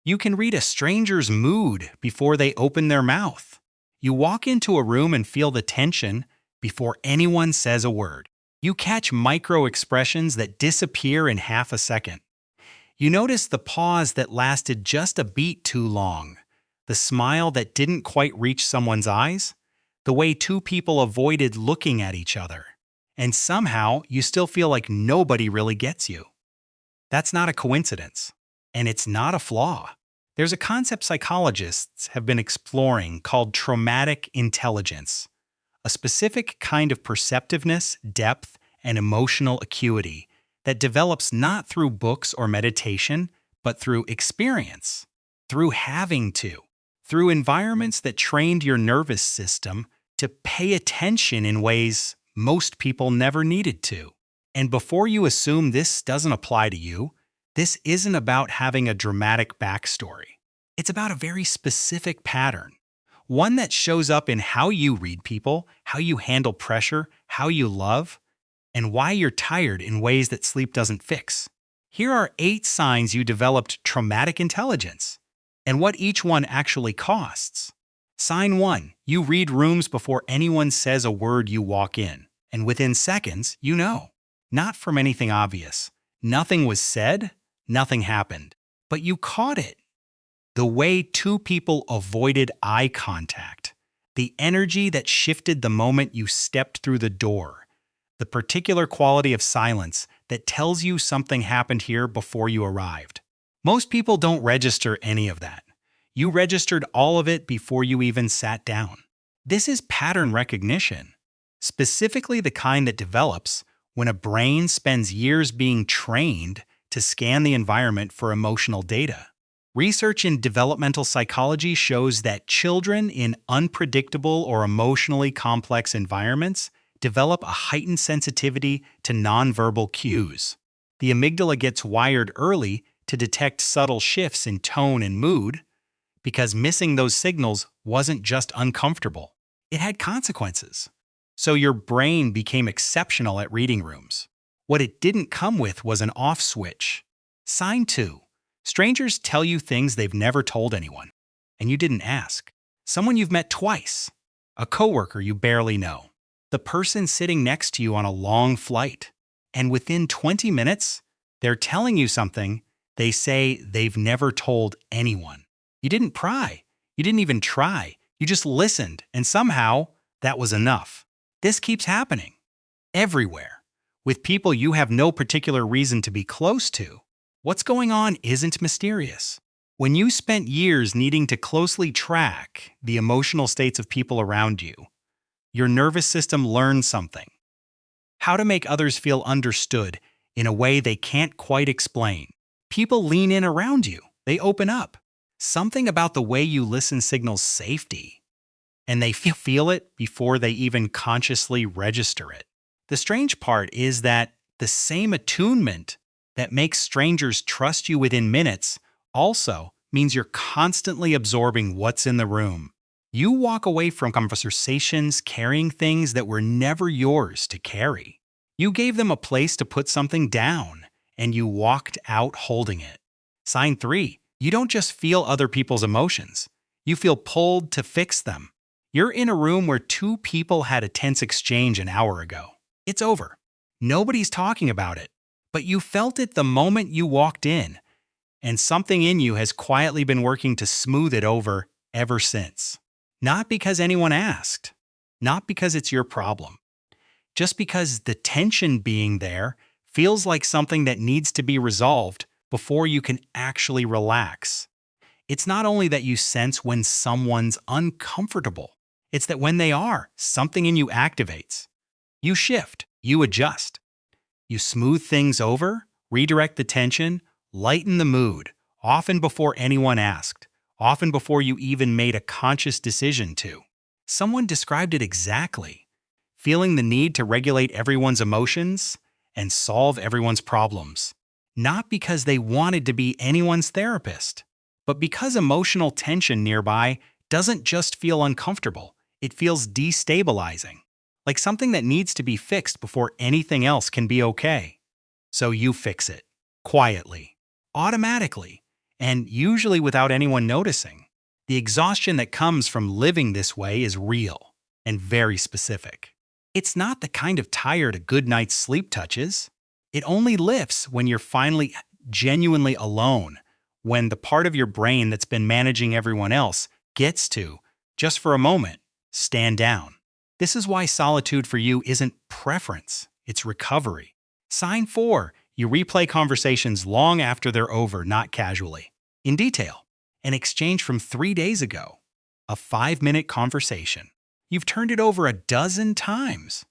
You can read a stranger's mood before they open their mouth. You walk into a room and feel the tension before anyone says a word. You catch micro expressions that disappear in half a second. You notice the pause that lasted just a beat too long, the smile that didn't quite reach someone's eyes, the way two people avoided looking at each other. And somehow, you still feel like nobody really gets you. That's not a coincidence, and it's not a flaw. There's a concept psychologists have been exploring called traumatic intelligence, a specific kind of perceptiveness, depth, and emotional acuity that develops not through books or meditation, but through experience, through having to, through environments that trained your nervous system to pay attention in ways most people never needed to. And before you assume this doesn't apply to you, this isn't about having a dramatic backstory. It's about a very specific pattern, one that shows up in how you read people, how you handle pressure, how you love, and why you're tired in ways that sleep doesn't fix. Here are 8 signs you developed traumatic intelligence, and what each one actually costs. Sign 1. You read rooms before anyone says a word you walk in, and within seconds, you know. Not from anything obvious. Nothing was said, nothing happened. But you caught it. The way two people avoided eye contact. The energy that shifted the moment you stepped through the door. The particular quality of silence that tells you something happened here before you arrived. Most people don't register any of that. You registered all of it before you even sat down. This is pattern recognition, specifically the kind that develops when a brain spends years being trained to scan the environment for emotional data. Research in developmental psychology shows that children in unpredictable or emotionally complex environments develop a heightened sensitivity to nonverbal cues. The amygdala gets wired early to detect subtle shifts in tone and mood because missing those signals wasn't just uncomfortable. It had consequences. So your brain became exceptional at reading rooms. What it didn't come with was an off switch. Sign 2. Strangers tell you things they've never told anyone, and you didn't ask. Someone you've met twice. A coworker you barely know. The person sitting next to you on a long flight. And within 20 minutes, they're telling you something they say they've never told anyone. You didn't pry. You didn't even try. You just listened, and somehow that was enough. This keeps happening. Everywhere. With people you have no particular reason to be close to. What's going on isn't mysterious. When you spent years needing to closely track the emotional states of people around you, your nervous system learned something. How to make others feel understood in a way they can't quite explain. People lean in around you. They open up. Something about the way you listen signals safety. And they feel it before they even consciously register it. The strange part is that the same attunement that makes strangers trust you within minutes also means you're constantly absorbing what's in the room. You walk away from conversations carrying things that were never yours to carry. You gave them a place to put something down, and you walked out holding it. Sign 3. You don't just feel other people's emotions. You feel pulled to fix them. You're in a room where 2 people had a tense exchange an hour ago. It's over. Nobody's talking about it. But you felt it the moment you walked in, and something in you has quietly been working to smooth it over ever since. Not because anyone asked. Not because it's your problem. Just because the tension being there feels like something that needs to be resolved before you can actually relax. It's not only that you sense when someone's uncomfortable. It's that when they are, something in you activates. You shift, you adjust. You smooth things over, redirect the tension, lighten the mood, often before anyone asked, often before you even made a conscious decision to. Someone described it exactly. Feeling the need to regulate everyone's emotions and solve everyone's problems. Not because they wanted to be anyone's therapist, but because emotional tension nearby doesn't just feel uncomfortable, it feels destabilizing, like something that needs to be fixed before anything else can be okay. So you fix it, quietly, automatically, and usually without anyone noticing. The exhaustion that comes from living this way is real and very specific. It's not the kind of tired a good night's sleep touches. It only lifts when you're finally genuinely alone, when the part of your brain that's been managing everyone else gets to, just for a moment, stand down. This is why solitude for you isn't preference, it's recovery. Sign 4. You replay conversations long after they're over, not casually. In detail, an exchange from 3 days ago, a 5-minute conversation. You've turned it over a dozen times.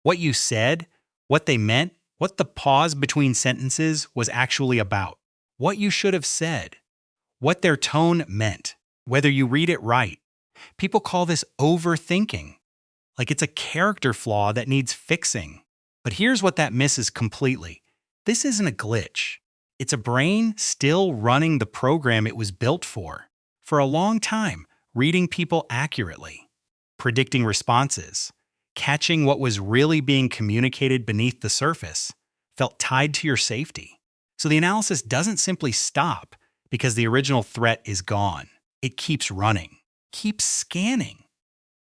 What you said, what they meant, what the pause between sentences was actually about, what you should have said, what their tone meant, whether you read it right. People call this overthinking, like it's a character flaw that needs fixing. But here's what that misses completely. This isn't a glitch. It's a brain still running the program it was built for. For a long time, reading people accurately, predicting responses, catching what was really being communicated beneath the surface, felt tied to your safety. So the analysis doesn't simply stop because the original threat is gone. It keeps running, keeps scanning,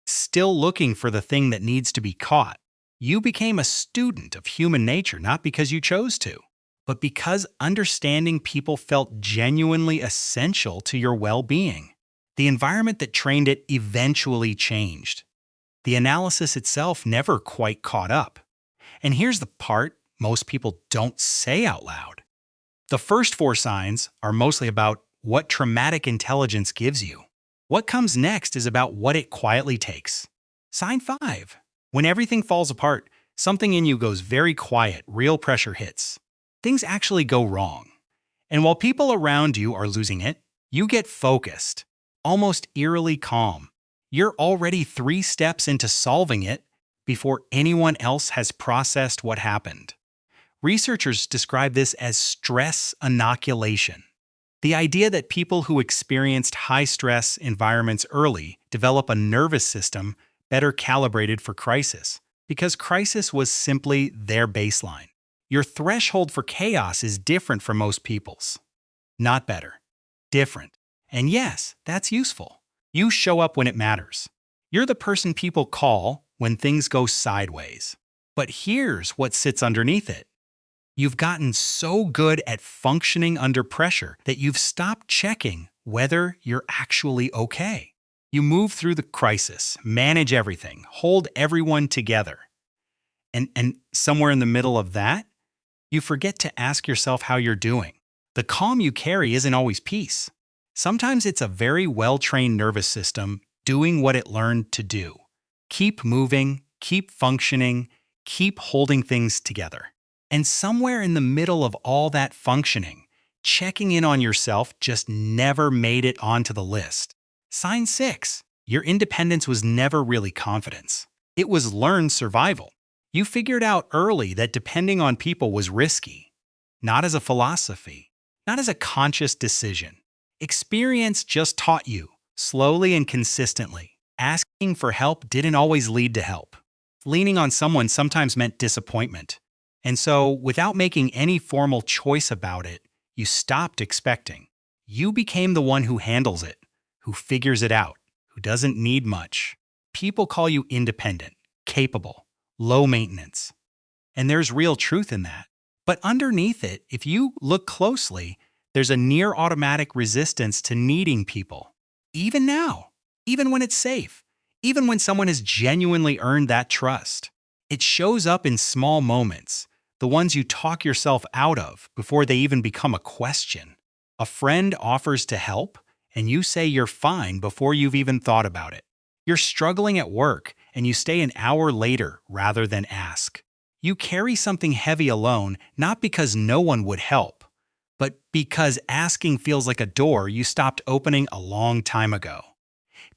still looking for the thing that needs to be caught. You became a student of human nature not because you chose to, but because understanding people felt genuinely essential to your well-being. The environment that trained it eventually changed. The analysis itself never quite caught up. And here's the part most people don't say out loud. The first 4 signs are mostly about what traumatic intelligence gives you. What comes next is about what it quietly takes. Sign 5. When everything falls apart, something in you goes very quiet, real pressure hits. Things actually go wrong. And while people around you are losing it, you get focused, almost eerily calm. You're already 3 steps into solving it before anyone else has processed what happened. Researchers describe this as stress inoculation. The idea that people who experienced high-stress environments early develop a nervous system better calibrated for crisis, because crisis was simply their baseline. Your threshold for chaos is different from most people's. Not better. Different. And yes, that's useful. You show up when it matters. You're the person people call when things go sideways. But here's what sits underneath it. You've gotten so good at functioning under pressure that you've stopped checking whether you're actually okay. You move through the crisis, manage everything, hold everyone together. And somewhere in the middle of that, you forget to ask yourself how you're doing. The calm you carry isn't always peace. Sometimes it's a very well-trained nervous system doing what it learned to do. Keep moving, keep functioning, keep holding things together. And somewhere in the middle of all that functioning, checking in on yourself just never made it onto the list. Sign 6. Your independence was never really confidence. It was learned survival. You figured out early that depending on people was risky. Not as a philosophy, not as a conscious decision. Experience just taught you, slowly and consistently. Asking for help didn't always lead to help. Leaning on someone sometimes meant disappointment. And so, without making any formal choice about it, you stopped expecting. You became the one who handles it, who figures it out, who doesn't need much. People call you independent, capable, low maintenance. And there's real truth in that. But underneath it, if you look closely, there's a near automatic resistance to needing people. Even now, even when it's safe, even when someone has genuinely earned that trust. It shows up in small moments, the ones you talk yourself out of before they even become a question. A friend offers to help, and you say you're fine before you've even thought about it. You're struggling at work, and you stay an hour later rather than ask. You carry something heavy alone, not because no one would help, but because asking feels like a door you stopped opening a long time ago.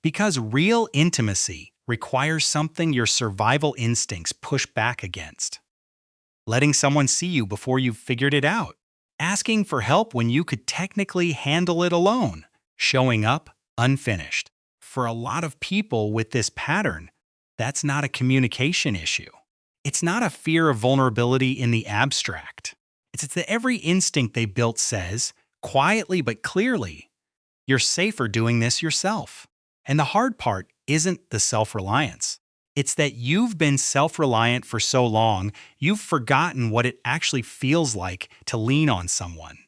Because real intimacy requires something your survival instincts push back against. Letting someone see you before you've figured it out. Asking for help when you could technically handle it alone. Showing up unfinished. For a lot of people with this pattern, that's not a communication issue. It's not a fear of vulnerability in the abstract. It's that every instinct they built says, quietly but clearly. You're safer doing this yourself. And the hard part isn't the self-reliance. It's that you've been self-reliant for so long, you've forgotten what it actually feels like to lean on someone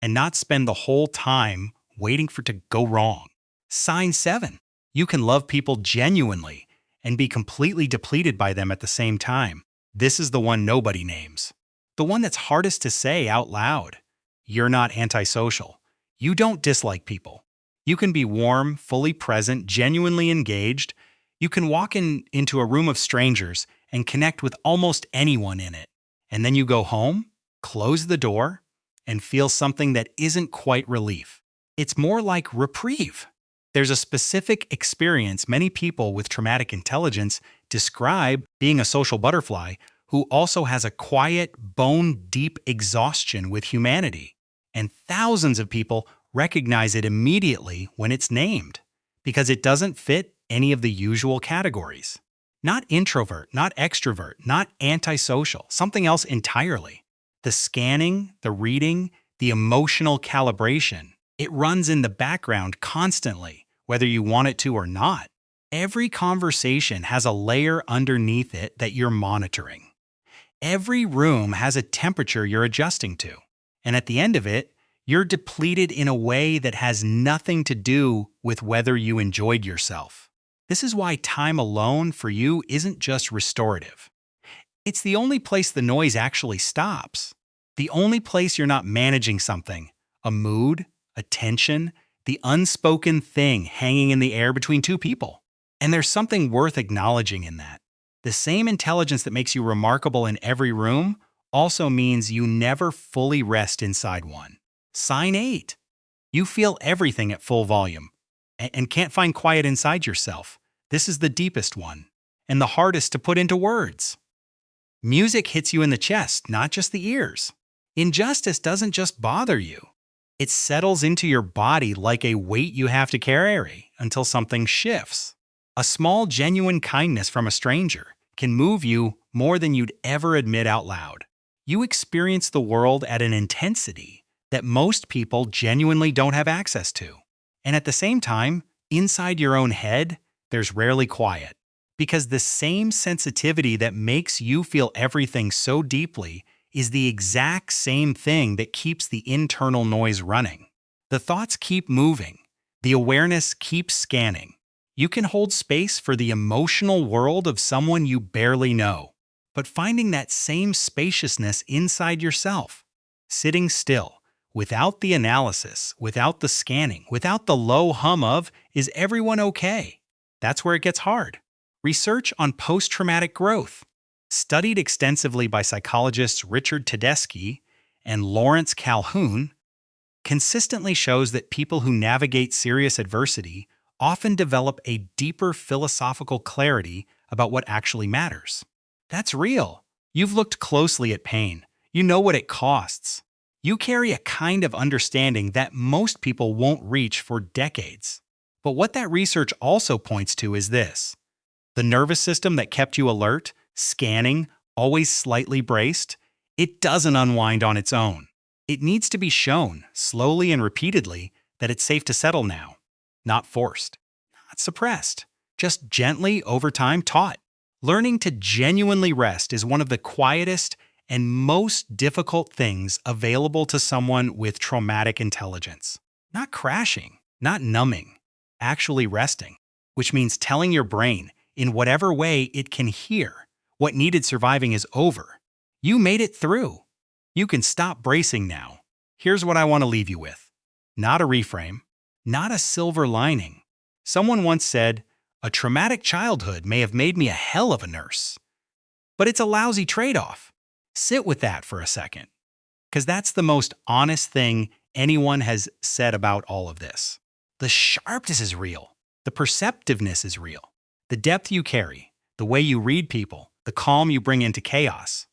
and not spend the whole time waiting for it to go wrong. Sign 7. You can love people genuinely and be completely depleted by them at the same time. This is the one nobody names. The one that's hardest to say out loud. You're not antisocial. You don't dislike people. You can be warm, fully present, genuinely engaged. You can walk into a room of strangers and connect with almost anyone in it. And then you go home, close the door, and feel something that isn't quite relief. It's more like reprieve. There's a specific experience many people with traumatic intelligence describe being a social butterfly who also has a quiet, bone-deep exhaustion with humanity. And thousands of people recognize it immediately when it's named, because it doesn't fit any of the usual categories. Not introvert, not extrovert, not antisocial, something else entirely. The scanning, the reading, the emotional calibration, it runs in the background constantly, whether you want it to or not. Every conversation has a layer underneath it that you're monitoring. Every room has a temperature you're adjusting to. And at the end of it, you're depleted in a way that has nothing to do with whether you enjoyed yourself. This is why time alone for you isn't just restorative. It's the only place the noise actually stops. The only place you're not managing something, a mood, a tension, the unspoken thing hanging in the air between two people. And there's something worth acknowledging in that. The same intelligence that makes you remarkable in every room also means you never fully rest inside one. Sign 8. You feel everything at full volume and can't find quiet inside yourself. This is the deepest one and the hardest to put into words. Music hits you in the chest, not just the ears. Injustice doesn't just bother you. It settles into your body like a weight you have to carry until something shifts. A small, genuine kindness from a stranger can move you more than you'd ever admit out loud. You experience the world at an intensity that most people genuinely don't have access to. And at the same time, inside your own head, there's rarely quiet. Because the same sensitivity that makes you feel everything so deeply is the exact same thing that keeps the internal noise running. The thoughts keep moving. The awareness keeps scanning. You can hold space for the emotional world of someone you barely know, but finding that same spaciousness inside yourself, sitting still, without the analysis, without the scanning, without the low hum of, is everyone okay? That's where it gets hard. Research on post-traumatic growth, studied extensively by psychologists Richard Tedeschi and Lawrence Calhoun, consistently shows that people who navigate serious adversity often develop a deeper philosophical clarity about what actually matters. That's real. You've looked closely at pain. You know what it costs. You carry a kind of understanding that most people won't reach for decades. But what that research also points to is this. The nervous system that kept you alert, scanning, always slightly braced, it doesn't unwind on its own. It needs to be shown, slowly and repeatedly, that it's safe to settle now. Not forced, not suppressed, just gently over time taught. Learning to genuinely rest is one of the quietest and most difficult things available to someone with traumatic intelligence. Not crashing, not numbing, actually resting, which means telling your brain, in whatever way it can hear, what needed surviving is over. You made it through. You can stop bracing now. Here's what I want to leave you with. Not a reframe, not a silver lining. Someone once said, a traumatic childhood may have made me a hell of a nurse. But it's a lousy trade-off. Sit with that for a second, because that's the most honest thing anyone has said about all of this. The sharpness is real. The perceptiveness is real. The depth you carry, the way you read people, the calm you bring into chaos,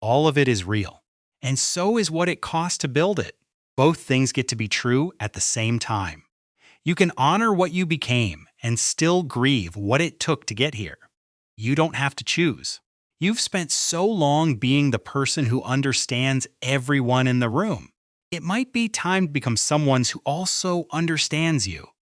all of it is real. And so is what it costs to build it. Both things get to be true at the same time. You can honor what you became and still grieve what it took to get here. You don't have to choose. You've spent so long being the person who understands everyone in the room. It might be time to become someone who also understands you.